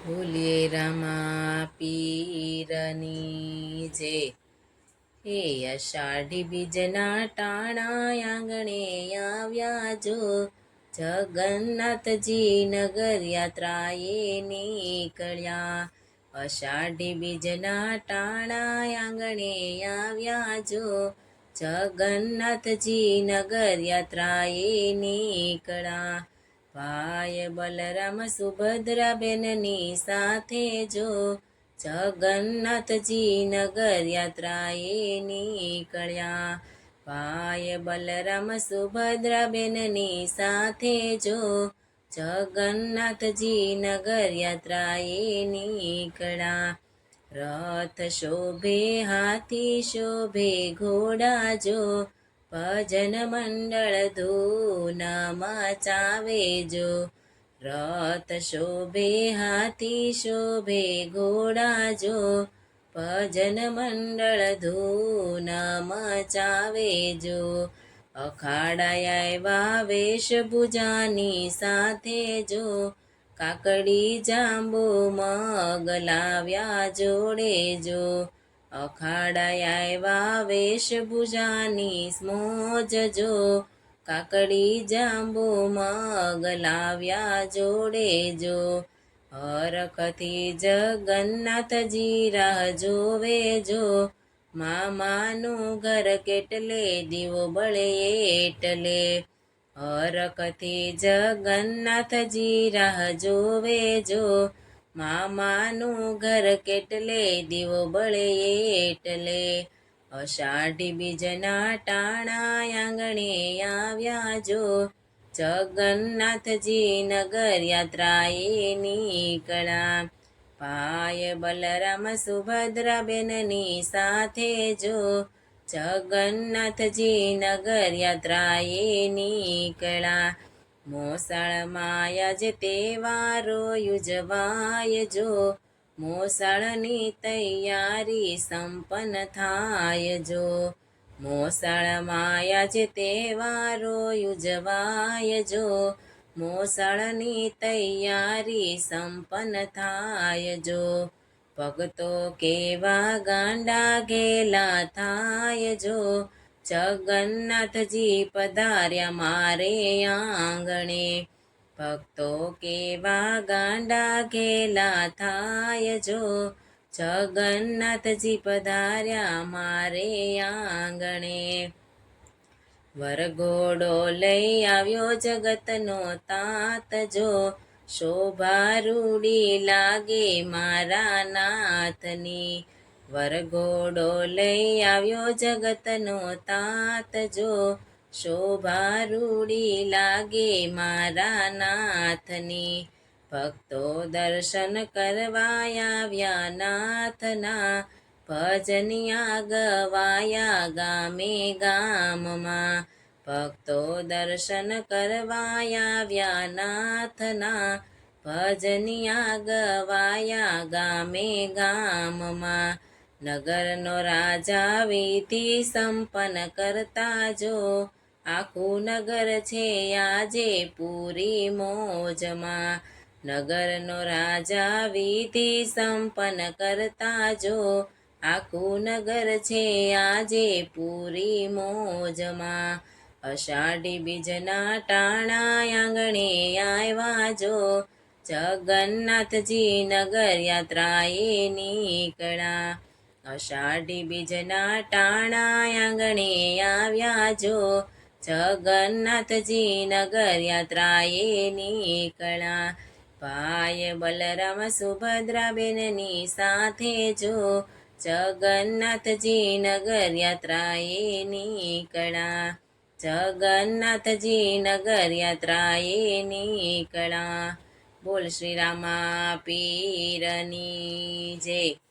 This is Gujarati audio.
બોલીએ રામા પીરની જય. હે અષાઢી બીજના ટાણા આંગણે આવ્યા જો, જગન્નાથજી નગર યાત્રાએ નીકળ્યા. અષાઢી બીજના ટાણા આંગણે આવ્યા જો, જગન્નાથજી નગર યાત્રાએ નીકળ્યા. ભાઈ બલરામ સુભદ્રા બેનની સાથે જો, જગન્નાથજી નગર યાત્રાએ નીકળ્યા. ભાઈ બલરામ સુભદ્રા બેનની સાથે જો, જગન્નાથજી નગર યાત્રાએ નીકળ્યા. રથ શોભે હાથી શોભે ઘોડા જો, ભજન મંડળ ધૂન મચાવે જો. રથ શોભે હાથી શોભે ઘોડા જો, ભજન મંડળ ધૂન મચાવે જો. અખાડા આવ્યા વેશભૂજાની સાથે જો, કાકડી જાંબુ મગ લાવ્યા જોડે જો. અખાડા આવ્યા વેશભૂજાની મોજ જો, કાકડી જાંબુ મગ લાવ્યા જોડે જો. હરખથી જગન્નાથજી રાહ જોવે જો, મામાનું ઘર કેટલે દીવો બળે એટલે. હરખથી જગન્નાથજી રાહ જોવે જો, મામાનું ઘર કેટલે દીવો બળે એટલે. અષાઢી બીજના ટાણા આંગણે આવ્યા જો, જગન્નાથજી નગર યાત્રાએ નીકળ્યા. ભાઈ બલરામ સુભદ્રા બેનની સાથે જો, જગન્નાથજી નગર યાત્રાએ નીકળ્યા. મોસાળમાં આજે તહેવારો યુજવાય જો, મોસાળની તૈયારી સંપન્ન થાય જો. મોસાળમાં આજે તહેવારો યુજવાય જો, મોસાળની તૈયારી સંપન્ન થાય જો. ભક્તો કેવા ગાંડા ઘેલા થાય જો, જગન્નાથજી પધાર્યા મારે આંગણે. ભક્તો કેવા ગાંડા ઘેલા થાય જો, જગન્નાથજી પધાર્યા મારે આંગણે. વરઘોડો લઈ આવ્યો જગતનો તાત જો, શોભા રૂડી લાગે મારા નાથની. વરઘોડો લઈ આવ્યો જગતનો તાત જો, શોભા રૂડી લાગે મારા નાથની. ભક્તો દર્શન કરવા આવ્યા નાથના, ભજનિયા ગવાયા ગામે ગામમાં. ભક્તો દર્શન કરવા આવ્યા નાથના, ભજનિયા ગવાયા ગામે ગામમાં. નગરનો રાજા વિધિ સંપન્ન કરતા જો, આખું નગર છે આજે પૂરી મોજમાં. નગરનો રાજા વિધિ સંપન્ન કરતા જો, આખું નગર છે આજે પૂરી મોજમાં. અષાઢી બીજના ટાણા આંગણે આવ્યા જો, જગન્નાથજી નગર યાત્રાએ નીકળ્યા. અષાઢી બીજના ટાણા આંગણે આવ્યા જો, જગન્નાથજી નગર યાત્રાએ નીકળ્યા. ભાઈ બલરામ સુભદ્રા બેનની સાથે જો, જગન્નાથજી નગર યાત્રાએ નીકળ્યા. જગન્નાથજી નગર યાત્રાએ નીકળ્યા. બોલ શ્રી રામા પીરની જય.